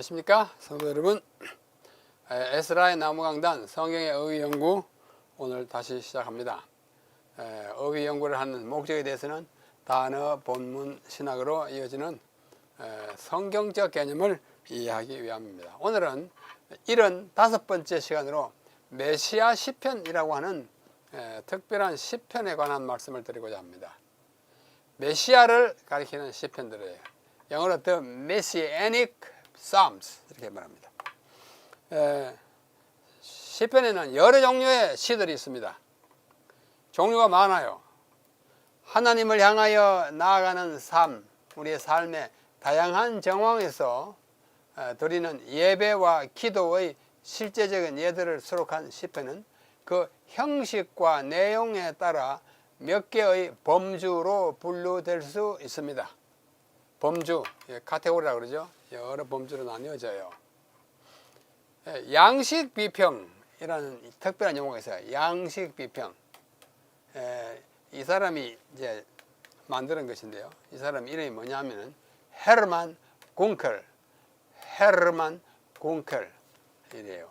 안녕하십니까 성도 여러분. 에스라의 나무강단 성경의 어휘 연구 오늘 다시 시작합니다. 어휘 연구를 하는 목적에 대해서는 단어, 본문, 신학으로 이어지는 성경적 개념을 이해하기 위함입니다. 오늘은 75번째 시간으로 메시아 시편이라고 하는 특별한 시편에 관한 말씀을 드리고자 합니다. 메시아를 가리키는 시편들이에요. 영어로 The Messianic Psalms 이렇게 말합니다. 시편에는 여러 종류의 시들이 있습니다. 종류가 많아요. 하나님을 향하여 나아가는 삶, 우리의 삶의 다양한 정황에서 드리는 예배와 기도의 실제적인 예들을 수록한 시편은 그 형식과 내용에 따라 몇 개의 범주로 분류될 수 있습니다. 범주, 카테고리라고 그러죠. 여러 범주로 나뉘어져요. 양식 비평이라는 특별한 용어가 있어요. 양식 비평. 이 사람이 이제 만드는 것인데요. 이 사람 이름이 뭐냐면은 헤르만 궁켈. 헤르만 궁켈이래요.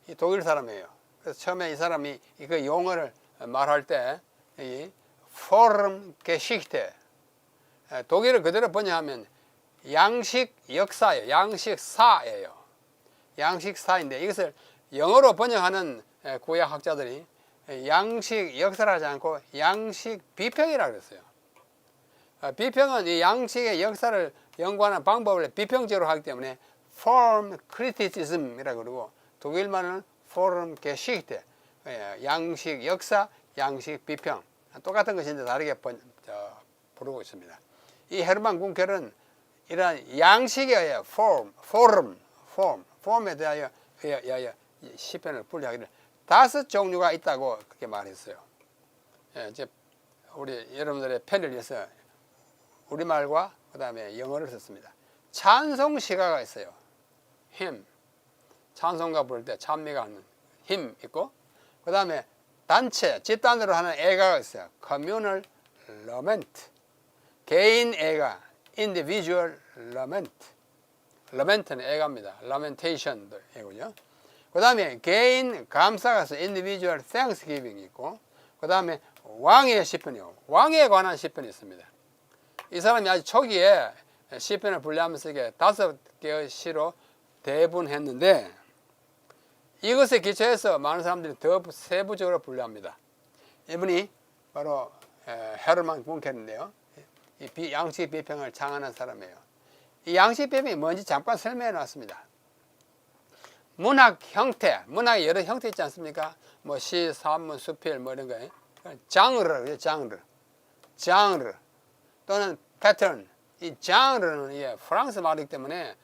이 독일 사람이에요. 그래서 처음에 이 사람이 그 용어를 말할 때 이 포럼 게시chte 독일을 그대로 번역하면 양식 역사예요. 양식사예요. 양식사인데 이것을 영어로 번역하는 구약학자들이 양식 역사를 하지 않고 양식 비평이라고 그랬어요. 비평은 이 양식의 역사를 연구하는 방법을 비평적으로 하기 때문에 form criticism이라고 그러고 독일말은 forum geschichte 양식 역사, 양식 비평 똑같은 것인데 다르게 부르고 있습니다. 이 헤르만 궁켈은 이러한 양식에 의해 폼에 대하여 시편을 분류하기를 5 종류가 있다고 그렇게 말했어요. 이제 우리 여러분들의 편을 위해서 우리말과 그 다음에 영어를 썼습니다. 찬송 시가가 있어요. 힘, 찬송가 부를 때 찬미가 하는 힘 있고, 그 다음에 단체, 집단으로 하는 애가가 있어요. communal lament, 개인 애가 individual lament, lament는 애가입니다. lamentation도 애고요. 그 다음에 개인 감사가 있어요. individual thanksgiving 있고, 그 다음에 왕의 시편이요. 왕에 관한 시편이 있습니다. 이 사람이 아주 초기에 시편을 분류하면서 이게 5개의 시로 대분했는데 이것에 기초해서 많은 사람들이 더 세부적으로 분류합니다. 이분이 바로 헤르만 궁켈인데요. 이 양식 비평을 창안한 사람이에요. 이 양식 비평이 뭔지 잠깐 설명해 놨습니다. 문학 형태, 문학의 여러 형태 있지 않습니까? 뭐 시, 산문, 수필 뭐 이런 거예요. 장르라고 해요. 장르 또는 패턴. 이 장르는 프랑스 말이기 때문에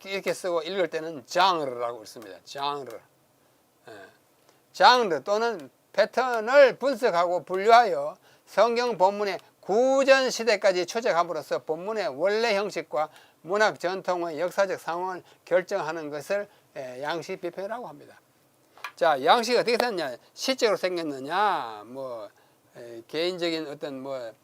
이렇게 쓰고 읽을 때는 장르라고 있습니다. 장르 또는 패턴을 분석하고 분류하여 성경 본문의 구전 시대까지 추적함으로써 본문의 원래 형식과 문학 전통의 역사적 상황을 결정하는 것을 양식 비평이라고 합니다. 자, 양식이 어떻게 생겼냐? 시적으로 생겼느냐? 뭐 개인적인 어떤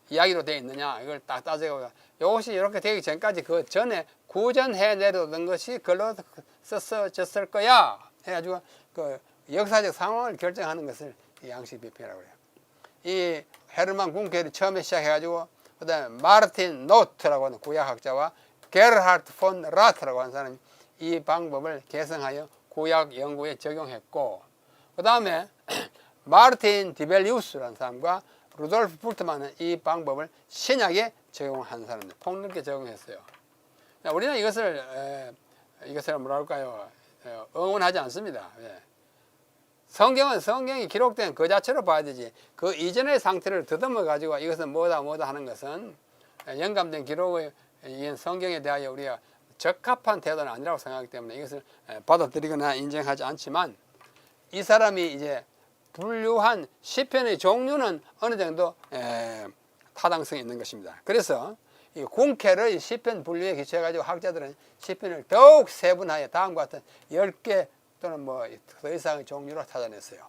이야기로 되어 있느냐? 이걸 딱 따져가 이것이 이렇게 되기 전까지 그 전에 구전해 내려던 것이 글로 썼을 거야 해가지고 그 역사적 상황을 결정하는 것을 양식 비평이라고 해요. 이 헤르만 궁켈이 처음에 시작해가지고 그 다음에 마르틴 노트라고 하는 구약학자와 게르하르트 폰 라트라고 하는 사람이 이 방법을 개성하여 구약 연구에 적용했고, 그 다음에 마르틴 디벨리우스라는 사람과 루돌프 불트만은 이 방법을 신약에 적용한 사람들 폭넓게 적용했어요. 우리는 이것을 뭐라 할까요? 응원하지 않습니다. 성경은 성경이 기록된 그 자체로 봐야 되지 그 이전의 상태를 더듬어 가지고 이것은 뭐다 하는 것은 영감된 기록의 성경에 대하여 우리가 적합한 태도는 아니라고 생각하기 때문에 이것을 받아들이거나 인정하지 않지만 이 사람이 이제 분류한 시편의 종류는 어느 정도 타당성이 있는 것입니다. 그래서 이 궁켈의 시편 분류에 기초해 가지고 학자들은 시편을 더욱 세분하여 다음과 같은 10개 또는 더 이상의 종류로 찾아냈어요.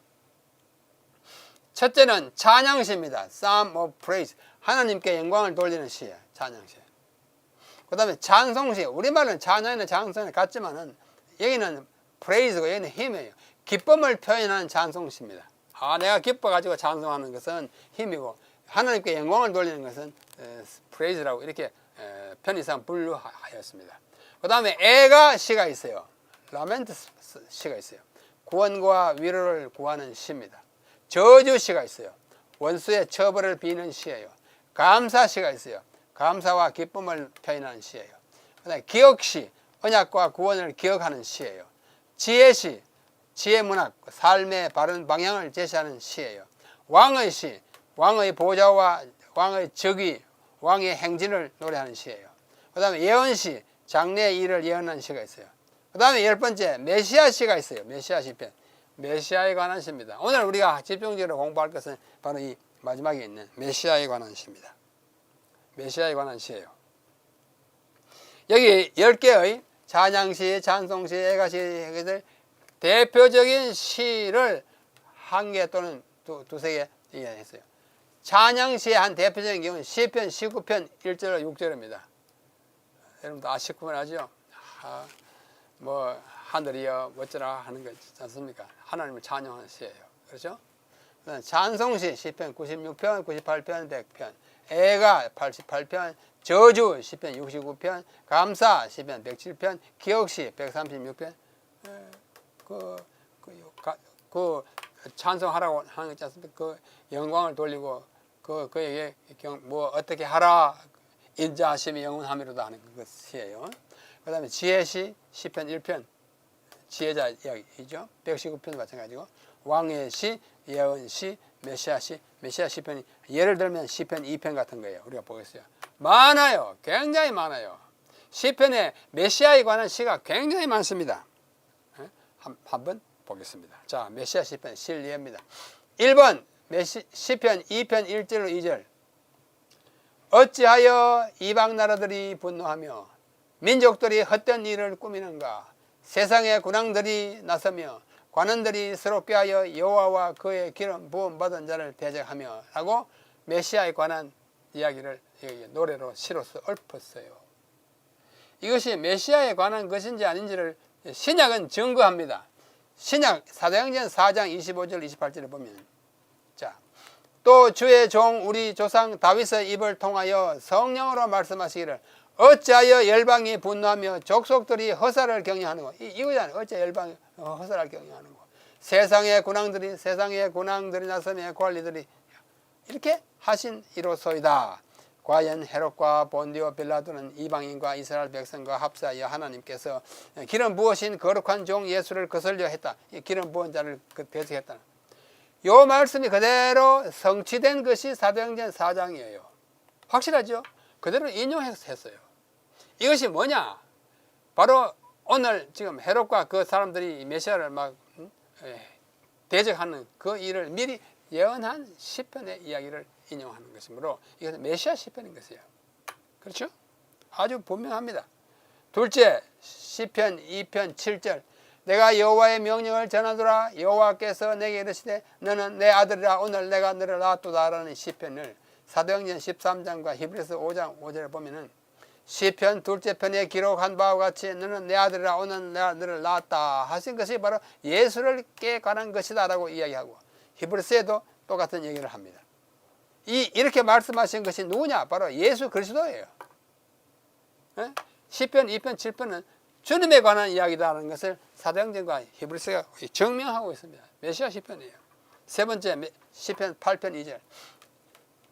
첫째는 찬양시입니다. Psalm of Praise. 하나님께 영광을 돌리는 시예요. 찬양시. 그 다음에 찬송시, 우리말은 찬양이나 찬송이 같지만은 여기는 프레이즈고 여기는 힘이에요. 기쁨을 표현하는 찬송시입니다. 내가 기뻐가지고 찬송하는 것은 힘이고 하나님께 영광을 돌리는 것은 프레이즈라고 이렇게 편의상 분류하였습니다. 그 다음에 애가 시가 있어요. 라멘트 시가 있어요. 구원과 위로를 구하는 시입니다. 저주 시가 있어요. 원수의 처벌을 비는 시예요. 감사 시가 있어요. 감사와 기쁨을 표현하는 시예요. 그 다음에 기억시, 언약과 구원을 기억하는 시예요. 지혜시, 지혜 문학, 삶의 바른 방향을 제시하는 시예요. 왕의 시, 왕의 보좌와 왕의 즉위, 왕의 행진을 노래하는 시예요. 그 다음에 예언시, 장래의 일을 예언하는 시가 있어요. 그 다음에 10번째 메시아 시가 있어요. 메시아 시편, 메시아에 관한 시입니다. 오늘 우리가 집중적으로 공부할 것은 바로 이 마지막에 있는 메시아에 관한 시입니다. 메시아에 관한 시예요. 여기 10개의 찬양시, 찬송시, 애가시, 애가들 대표적인 시를 한 개 또는 두세 개 이해했어요. 찬양시의 한 대표적인 경우는 시편 19편 1절로 6절입니다. 여러분도 19편 아죠? 뭐 하늘이여 어쩌라 하는 거 있지 않습니까? 하나님을 찬양하는 시예요. 그렇죠? 찬송시 시편 96편, 98편, 100편, 애가 88편, 저주 시편 69편, 감사 시편 107편, 기억시 136편. 그 찬송하라고 하는 거 있지 않습니까? 그 영광을 돌리고 그에게 뭐 어떻게 하라 인자하심이 영원함이로다 하는 것이에요. 그 다음에 지혜시 시편 1편 지혜자 이야기죠. 119편 마찬가지고 왕의 시, 예언시, 메시아시, 메시아 시편이 예를 들면 시편 2편 같은 거예요. 우리가 보겠어요. 많아요. 굉장히 많아요. 시편에 메시아에 관한 시가 굉장히 많습니다. 한번 보겠습니다. 자, 메시아 시편 실리입니다. 1번 시편 2편 1절로 2절. 어찌하여 이방 나라들이 분노하며 민족들이 헛된 일을 꾸미는가? 세상의 군왕들이 나서며 관원들이 서럽게 하여 여호와와 그의 기름 부음 받은 자를 대적하며 라고 메시아에 관한 이야기를 노래로 시로서 읊었어요. 이것이 메시아에 관한 것인지 아닌지를 신약은 증거합니다. 신약 사도행전 4장 25절 28절에 보면 자, 또 주의 종 우리 조상 다윗의 입을 통하여 성령으로 말씀하시기를 어찌하여 열방이 분노하며 족속들이 허사를 경영하는 거 이거잖아요. 어찌 열방이 허사를 경영하는 거. 세상의 군왕들이 나서며 관리들이 이렇게 하신 이로소이다. 과연 헤롯과 본디오 빌라도는 이방인과 이스라엘 백성과 합사하여 하나님께서 기름 부으신 거룩한 종 예수를 거슬려 했다. 기름 부은 자를 대적했다. 요 말씀이 그대로 성취된 것이 사도행전 4장이에요. 확실하죠? 그대로 인용해서 했어요. 이것이 뭐냐? 바로 오늘 지금 헤롯과 그 사람들이 메시아를 막 대적하는 그 일을 미리 예언한 시편의 이야기를 인용하는 것이므로 이것은 메시아 시편인 것이에요. 그렇죠? 아주 분명합니다. 둘째, 시편 2편 7절. 내가 여호와의 명령을 전하노라. 여호와께서 내게 이르시되 너는 내 아들이라 오늘 내가 너를 낳았도다라는 시편을 사도행전 13장과 히브리서 5장 5절에 보면은 시편 둘째 편에 기록한 바와 같이 너는 내 아들이라 오늘 내가 너를 낳았다 하신 것이 바로 예수를께 관한 것이다 라고 이야기하고 히브리서에도 똑같은 얘기를 합니다. 이렇게 말씀하신 것이 누구냐? 바로 예수 그리스도예요. 시편 2편 7편은 주님에 관한 이야기다라는 것을 사도행전과 히브리서가 증명하고 있습니다. 메시아 시편이에요. 세 번째 시편 8편 2절.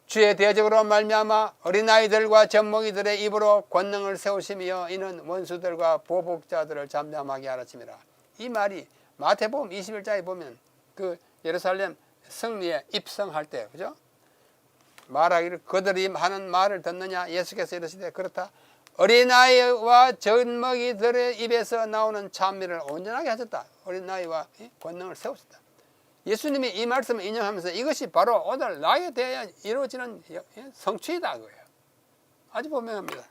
주의 대적으로 말미암아 어린아이들과 젖먹이들의 입으로 권능을 세우시며 이는 원수들과 보복자들을 잠잠하게 하라침이라. 이 말이 마태복음 21장에 보면 그 예루살렘 승리에 입성할 때 그죠? 말하기를 그들이 하는 말을 듣느냐? 예수께서 이르시되 그렇다. 어린아이와 젖먹이들의 입에서 나오는 찬미를 온전하게 하셨다. 어린아이와 권능을 세우셨다. 예수님이 이 말씀을 인용하면서 이것이 바로 오늘 나에 대해 이루어지는 성취이다 그거예요. 아주 분명합니다.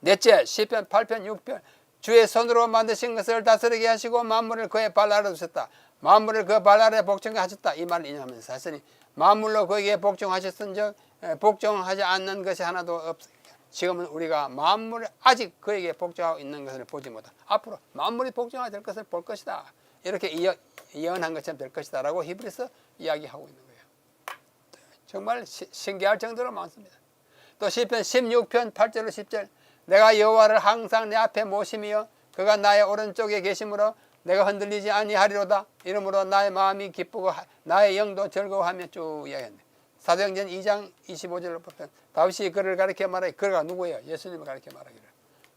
넷째, 시편 8편 6편. 주의 손으로 만드신 것을 다스리게 하시고 만물을 그의 발 아래 두셨다. 만물을 그 발 아래 복종하게 하셨다. 이 말을 인용하면서 사실은 만물로 그에게 복종하셨은즉 복종하지 않는 것이 하나도 없습니다. 지금은 우리가 만물이 아직 그에게 복종하고 있는 것을 보지 못하고 앞으로 만물이 복종하게 될 것을 볼 것이다. 이렇게 예언한 것처럼 될 것이다 라고 히브리서 이야기하고 있는 거예요. 정말 신기할 정도로 많습니다. 또 시편 16편 8절로 10절 내가 여호와를 항상 내 앞에 모심이여 그가 나의 오른쪽에 계심으로 내가 흔들리지 아니하리로다. 이러므로 나의 마음이 기쁘고 나의 영도 즐거워하며 쭉 이야기했네. 사도행전 2장 25절로 보면 다윗이 그를 가리켜 말하기 그가 누구예요? 예수님을 가리켜 말하기를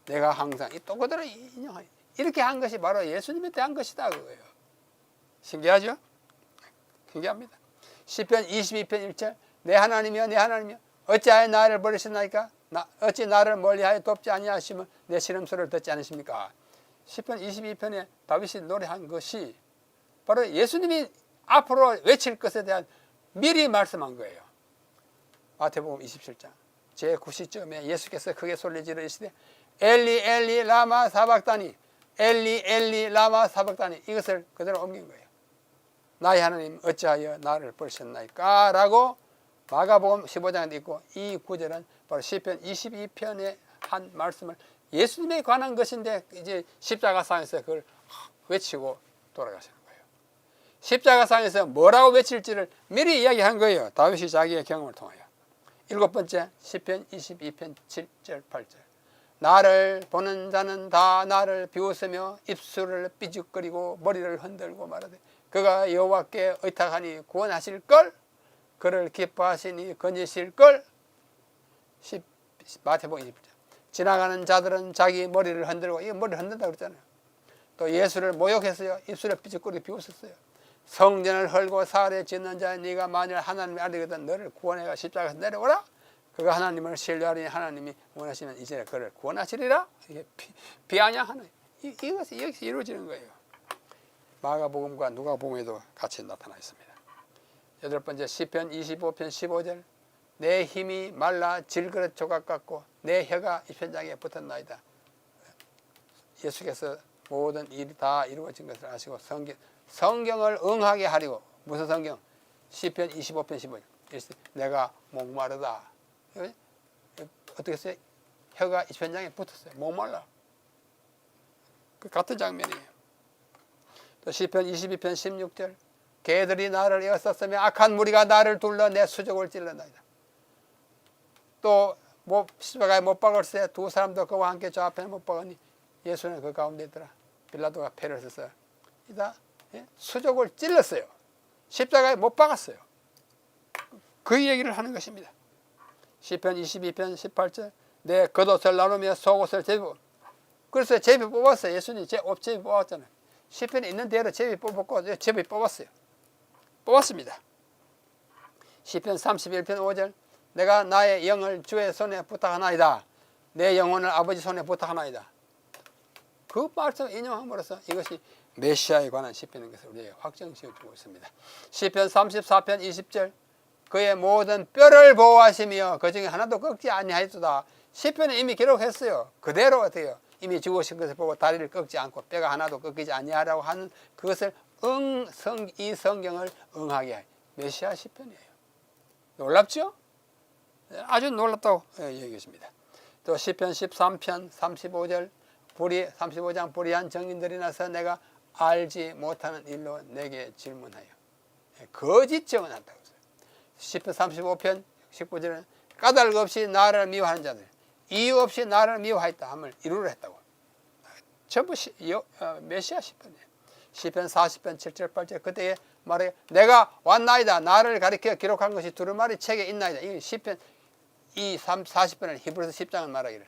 내가 항상 또 그대로 인용하니 이렇게 한 것이 바로 예수님에 대한 것이다 그거예요. 신기하죠? 신기합니다. 시편 22편 1절 내 하나님이여 내 하나님이여 어찌하여 나를 버리셨나이까 어찌 나를 멀리하여 돕지 아니하시면 내 시름소리를 듣지 않으십니까? 시편 22편에 다윗이 노래한 것이 바로 예수님이 앞으로 외칠 것에 대한 미리 말씀한 거예요. 마태복음 27장 제9시쯤에 예수께서 크게 소리 지르 이르시되 엘리 엘리 라마 사박다니 엘리 엘리 라마 사박다니 이것을 그대로 옮긴 거예요. 나의 하나님 어찌하여 나를 버리셨나이까 라고 마가복음 15장에 있고 이 구절은 바로 시편 22편에 한 말씀을 예수님에 관한 것인데 이제 십자가상에서 그걸 외치고 돌아가시는 거예요. 십자가상에서 뭐라고 외칠지를 미리 이야기한 거예요. 다윗이 자기의 경험을 통하여. 7번째 시편 22편 7절 8절 나를 보는 자는 다 나를 비웃으며 입술을 삐죽거리고 머리를 흔들고 말하되 그가 여호와께 의탁하니 구원하실걸 그를 기뻐하시니 건지실걸. 마태복음 20장 지나가는 자들은 자기 머리를 흔들고 이거 머리를 흔든다고 그랬잖아요. 또 예수를 모욕했어요. 입술에 삐죽거리고 비웃었어요. 성전을 헐고 사흘에 짓는 자여 네가 만일 하나님의 아들이거든 너를 구원해가 십자가에서 내려오라. 그가 하나님을 신뢰하니 하나님이 원하시면 이제 그를 구원하시리라. 이게 비아냥하는 이것이 여기서 이루어지는 거예요. 마가복음과 누가복음에도 같이 나타나 있습니다. 8번째 시편 25편 15절 내 힘이 말라 질그릇 조각 같고 내 혀가 입천장에 붙었나이다. 예수께서 모든 일이 다 이루어진 것을 아시고 성경을 응하게 하리고 무슨 성경? 시편 25편 15절 내가 목마르다. 어떻게 했어요? 혀가 입천장에 붙었어요. 목말라. 그 같은 장면이에요. 또 시편 22편 16절 개들이 나를 에워쌌으며 악한 무리가 나를 둘러 내 수족을 찔러나이다. 또 십자가에 못 박을세 두 사람도 그와 함께 저 앞에 못 박으니 예수는 그 가운데 있더라. 빌라도가 패를 써서 이다 수족을 찔렀어요. 십자가에 못 박았어요. 그 얘기를 하는 것입니다. 시편 22편 18절 내 겉옷을 나누며 속옷을 제비 그래서 제비 뽑았어요. 예수님이 옷 제비 뽑았잖아요. 시편에 있는 대로 제비 뽑았고 제비 뽑았습니다. 시편 31편 5절 내가 나의 영을 주의 손에 부탁하나이다. 내 영혼을 아버지 손에 부탁하나이다. 그 말씀 인용함으로써 이것이 메시아에 관한 시편인 것을 우리에게 확정지어주고 있습니다. 시편 34편 20절 그의 모든 뼈를 보호하시며 그 중에 하나도 꺾지 아니하였도다. 시편에 이미 기록했어요. 그대로 어때요? 이미 죽으신 것을 보고 다리를 꺾지 않고 뼈가 하나도 꺾이지 아니하라고 하는 그것을 이 성경을 응하게 할 메시아 시편이에요. 놀랍죠? 아주 놀랍다고 얘기했습니다. 또 시편 13편 35절 35장 불의한 정인들이 나서 내가 알지 못하는 일로 내게 질문하여 거짓 증언한다고 했어요. 시편 35편 19절은 까닭 없이 나를 미워하는 자들 이유 없이 나를 미워하였다 함을 이루려 했다고. 전부 메시아 시편이에요. 시편 40편 7절 8절 그때에 말해 내가 왔나이다 나를 가리켜 기록한 것이 두루마리 책에 있나이다. 이 시편 이 40편은 히브리서 10장을 말하기를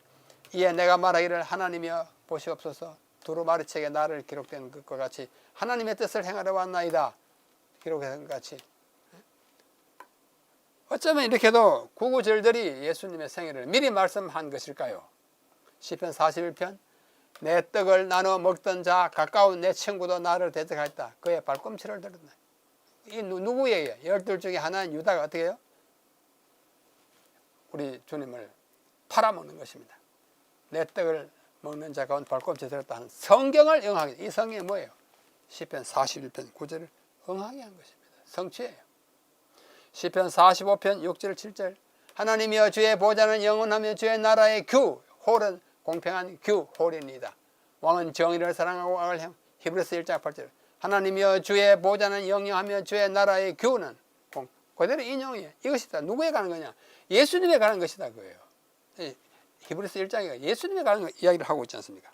이에 내가 말하기를 하나님이여 보시옵소서 두루마리 책에 나를 기록된 것과 같이 하나님의 뜻을 행하러 왔나이다. 기록한 것 같이 어쩌면 이렇게도 구구절절이 예수님의 생애를 미리 말씀한 것일까요? 시편 41편 내 떡을 나눠 먹던 자 가까운 내 친구도 나를 대적하였다. 그의 발꿈치를 들었다. 이 누구예요? 12 중에 하나인 유다가 어떻게 해요? 우리 주님을 팔아먹는 것입니다. 내 떡을 먹는 자 가운데 발꿈치 들었다 하는 성경을 응하게 이 성경이 뭐예요? 시편 41편 9절을 응하게 한 것입니다. 성취예요. 시편 45편 6절 7절 하나님이여 주의 보좌는 영원하며 주의 나라의 규 홀은 공평한 규 홀입니다. 왕은 정의를 사랑하고 악을 행. 히브리서 1장 8절. 하나님이여 주의 보좌는 영영하며 주의 나라의 규는 그대로 인용이에요. 이것이다. 누구에 가는 거냐? 예수님에 가는 것이다 그거예요. 히브리서 1장이 예수님에 가는 이야기를 하고 있지 않습니까?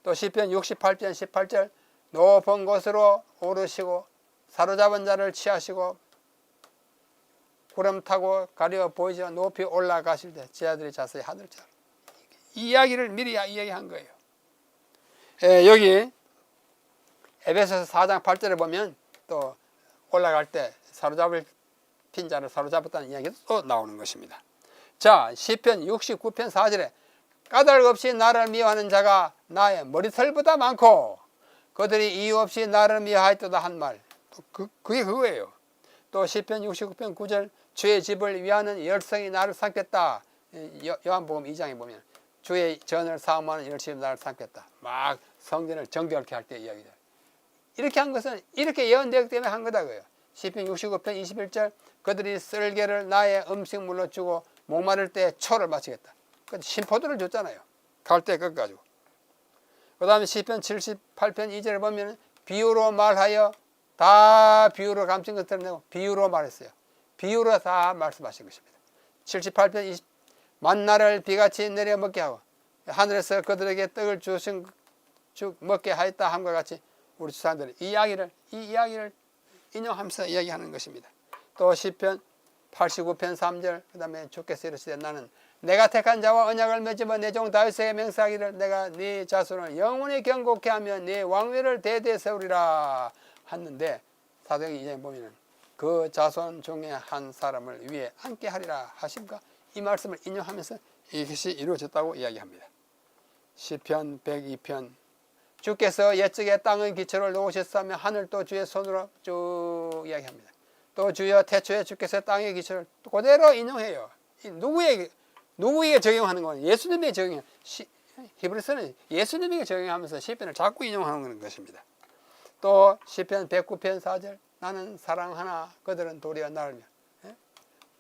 또 시편 68편 18절 높은 곳으로 오르시고 사로잡은 자를 취하시고 구름 타고 가려 보이지만 높이 올라가실 때 제 아들이 자세히 하늘 자. 이 이야기를 미리 이야기한 거예요. 여기 에베소서 4장 8절에 보면 또 올라갈 때 사로잡을 핀자를 사로잡았다는 이야기도 또 나오는 것입니다. 자, 시편 69편 4절에 까닭 없이 나를 미워하는 자가 나의 머리털보다 많고 그들이 이유 없이 나를 미워하였도다 한 말. 그게 그거예요. 또 시편 69편 9절 주의 집을 위하는 열성이 나를 삼켰다. 요한복음 2장에 보면 주의 전을 사모하는 열심히 나를 삼켰다. 막 성전을 정결케 할 때 이야기다. 이렇게 한 것은 이렇게 예언되기 때문에 한 거다 그래요. 시편 69편 21절 그들이 쓸개를 나의 음식물로 주고 목마를 때 초를 마시겠다. 신포도를 줬잖아요. 갈 때 그거 가지고. 그 다음에 시편 78편 2절에 보면 비유로 말하여 다 비유로 감춘 것들을 내고 비유로 말했어요. 비유로 다 말씀하신 것입니다. 78편 20 만나를 비같이 내려 먹게 하고 하늘에서 그들에게 떡을 주신 먹게 하였다 함과 같이 우리 주사들이 이 이야기를 인용하면서 이야기하는 것입니다. 또 시편 89편 3절 그 다음에 주께서 이르시되 나는 내가 택한 자와 언약을 맺으며 내 종 다윗에게 맹세하기를 내가 네 자손을 영원히 경고케 하며 네 왕위를 대대 세우리라 했는데 사도행전 2장에 보면 그 자손 중에 한 사람을 위해 함께 하리라 하십니까? 이 말씀을 인용하면서 이것이 이루어졌다고 이야기합니다. 시편 102편 주께서 옛적에 땅의 기초를 놓으셨으며 하늘도 주의 손으로 쭉 이야기합니다. 또 주여 태초에 주께서 땅의 기초를 그대로 인용해요. 누구에게 적용하는 건 예수님에게 적용해요. 히브리서는 예수님에게 적용하면서 시편을 자꾸 인용하는 것입니다. 또 시편 109편 4절 나는 사랑하나 그들은 도리어 나를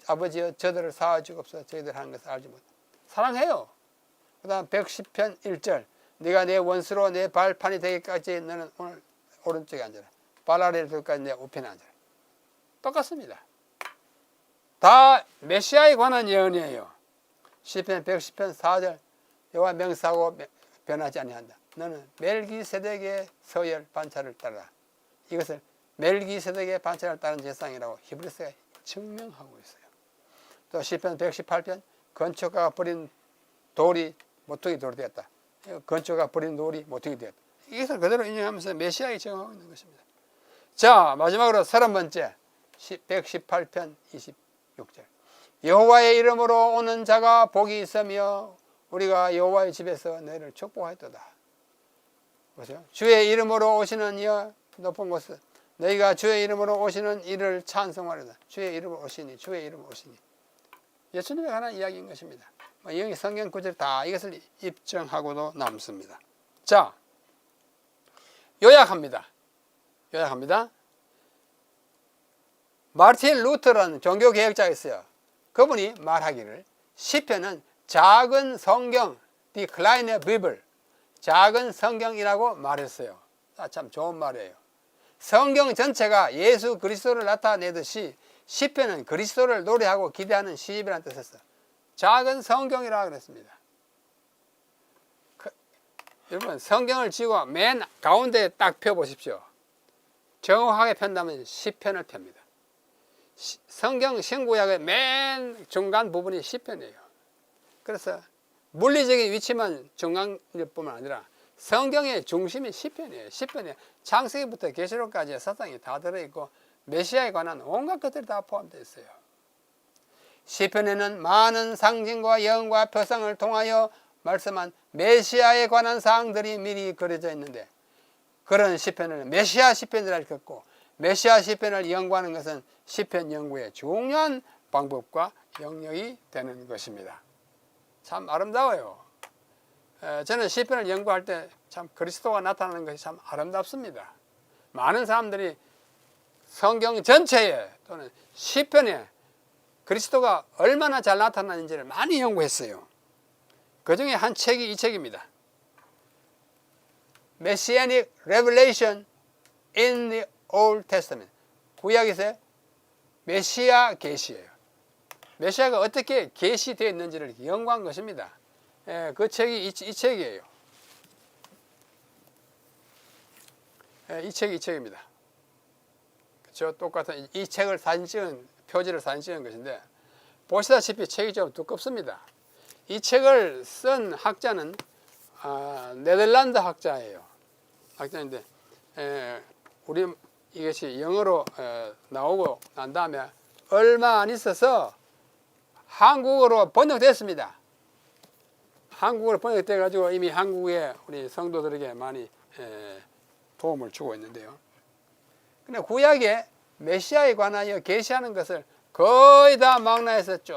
아버지여 저들을 사와주옵소서 저희들 하는 것을 알지 못해. 사랑해요. 그 다음 110편 1절 네가 내 원수로 내 발판이 되기까지 너는 오늘 오른쪽에 앉아라. 발 아래에 들까지 내 우편에 앉아라. 똑같습니다. 다 메시아에 관한 예언이에요. 시편 110편 4절 여호와 명사하고 변하지 아니한다. 너는 멜기세덱의 서열 반차를 따르라. 이것을 멜기세덱의 반차를 따른 제사장이라고 히브리서가 증명하고 있어요. 또 시편 118편 건축가가 버린 돌이 모퉁이 돌이 되었다. 건축가가 버린 돌이 모퉁이 되었다. 이것을 그대로 인용하면서 메시아에 적용하고 있는 것입니다. 자, 마지막으로 30번째 118편 26절 여호와의 이름으로 오는 자가 복이 있으며 우리가 여호와의 집에서 너희를 축복하였도다. 보세요. 주의 이름으로 오시는 이여 높은 곳은 너희가 주의 이름으로 오시는 이를 찬송하리다. 주의 이름으로 오시니 주의 이름으로 오시니 예수님에 관한 이야기인 것입니다. 여기 성경 구절 다 이것을 입증하고도 남습니다. 자, 요약합니다. 마르틴 루터라는 종교개혁자가 있어요. 그분이 말하기를 시편은 작은 성경, die kleine Bibel, 작은 성경이라고 말했어요. 참 좋은 말이에요. 성경 전체가 예수 그리스도를 나타내듯이 시편은 그리스도를 노래하고 기대하는 시집이라는 뜻에서 작은 성경이라고 그랬습니다. 여러분 성경을 쥐고 맨 가운데에 딱 펴보십시오. 정확하게 편다면 시편을 펴니다. 성경 신구약의 맨 중간 부분이 시편이에요. 그래서 물리적인 위치만 중간일 뿐만 아니라 성경의 중심이 시편이에요. 시편에 창세기부터 계시록까지 사상이 다 들어있고 메시아에 관한 온갖 것들이 다 포함되어 있어요. 시편에는 많은 상징과 예언과 표상을 통하여 말씀한 메시아에 관한 사항들이 미리 그려져 있는데 그런 시편을 메시아 시편이라 읽었고 메시아 시편을 연구하는 것은 시편 연구의 중요한 방법과 영역이 되는 것입니다. 참 아름다워요. 저는 시편을 연구할 때 참 그리스도가 나타나는 것이 참 아름답습니다. 많은 사람들이 성경 전체에 또는 시편에 그리스도가 얼마나 잘 나타나는지를 많이 연구했어요. 그 중에 한 책이 이 책입니다. Messianic Revelation in the Old Testament. 구약에서의 메시아 계시예요. 메시아가 어떻게 계시되어 있는지를 연구한 것입니다. 그 책이 이 책이에요. 이 책입니다. 저 똑같은 이 책을 표지를 사진 찍은 것인데, 보시다시피 책이 좀 두껍습니다. 이 책을 쓴 학자는 네덜란드 학자예요. 학자인데 우리 이것이 영어로 나오고 난 다음에 얼마 안 있어서 한국어로 번역됐습니다. 한국어로 번역돼 가지고 이미 한국의 우리 성도들에게 많이 도움을 주고 있는데요. 근데 구약에 메시아에 관하여 계시하는 것을 거의 다 망라해서 쭉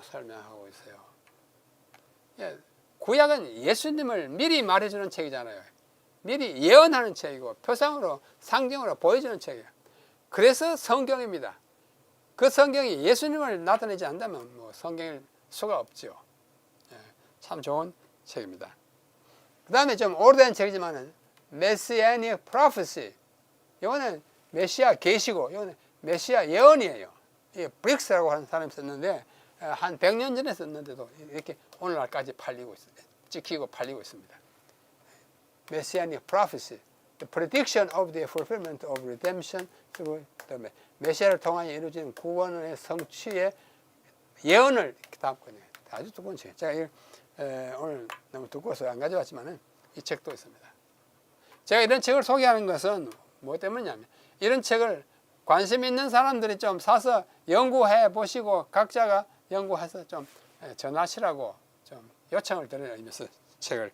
설명하고 있어요. 구약은 예수님을 미리 말해주는 책이잖아요. 미리 예언하는 책이고 표상으로 상징으로 보여주는 책이에요. 그래서 성경입니다. 그 성경이 예수님을 나타내지 않는다면 뭐 성경일 수가 없죠. 참 좋은 책입니다. 그 다음에 좀 오래된 책이지만은 Messianic Prophecy. 이거는 메시아 계시고 이거는 메시아 예언이에요. 이게 브릭스라고 하는 사람이 썼는데 한 100년 전에 썼는데도 이렇게 오늘날까지 팔리고 있습니다. 찍히고 팔리고 있습니다. Messianic Prophecy, the prediction of the fulfillment of redemption. 그다음에 메시아를 통하여 이루어지는 구원의 성취의 예언을 담고 있는 아주 두꺼운 책. 제가 오늘 너무 두꺼워서 안 가져왔지만은 이 책도 있습니다. 제가 이런 책을 소개하는 것은 뭐 때문이냐면 이런 책을 관심 있는 사람들이 좀 사서 연구해 보시고 각자가 연구해서 좀 전하시라고 좀 요청을 드리는 의미에서 책을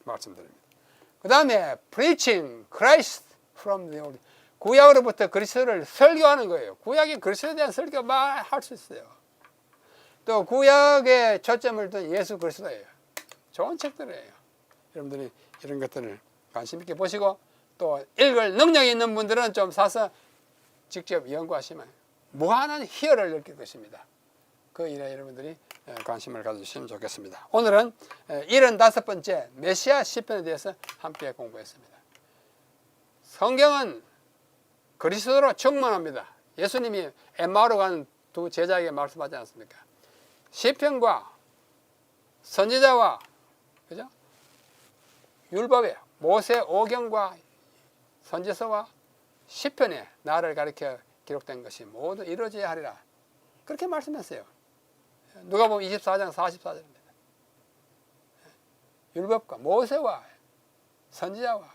말씀드립니다. 그 다음에 Preaching Christ from the Old. 구약으로부터 그리스도를 설교하는 거예요. 구약이 그리스도에 대한 설교 막 할 수 있어요. 또 구약에 초점을 둔 예수 그리스도예요. 좋은 책들이에요. 여러분들이 이런 것들을 관심 있게 보시고 또 읽을 능력이 있는 분들은 좀 사서 직접 연구하시면 무한한 희열을 느낄 것입니다. 그 일에 여러분들이 관심을 가져주시면 좋겠습니다. 오늘은 75번째 메시아 시편에 대해서 함께 공부했습니다. 성경은 그리스도로 충만합니다. 예수님이 엠마오로 간 두 제자에게 말씀하지 않습니까? 시편과 선지자와 그죠? 율법에 모세 오경과 선지서와 시편에 나를 가리켜 기록된 것이 모두 이루어져야 하리라. 그렇게 말씀했어요. 누가복음 24장 44절입니다. 율법과 모세와 선지자와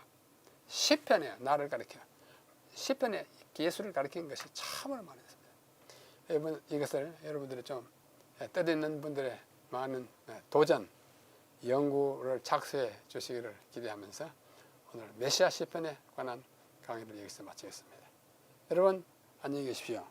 시편에 나를 가리켜 시편에 예수를 가리킨 것이 참으로 많습니다. 여러분 이것을 여러분들이 좀 뜻있는 분들의 많은 도전 연구를 착수해 주시기를 기대하면서 오늘 메시아 시편에 관한 강의를 여기서 마치겠습니다. 여러분 안녕히 계십시오.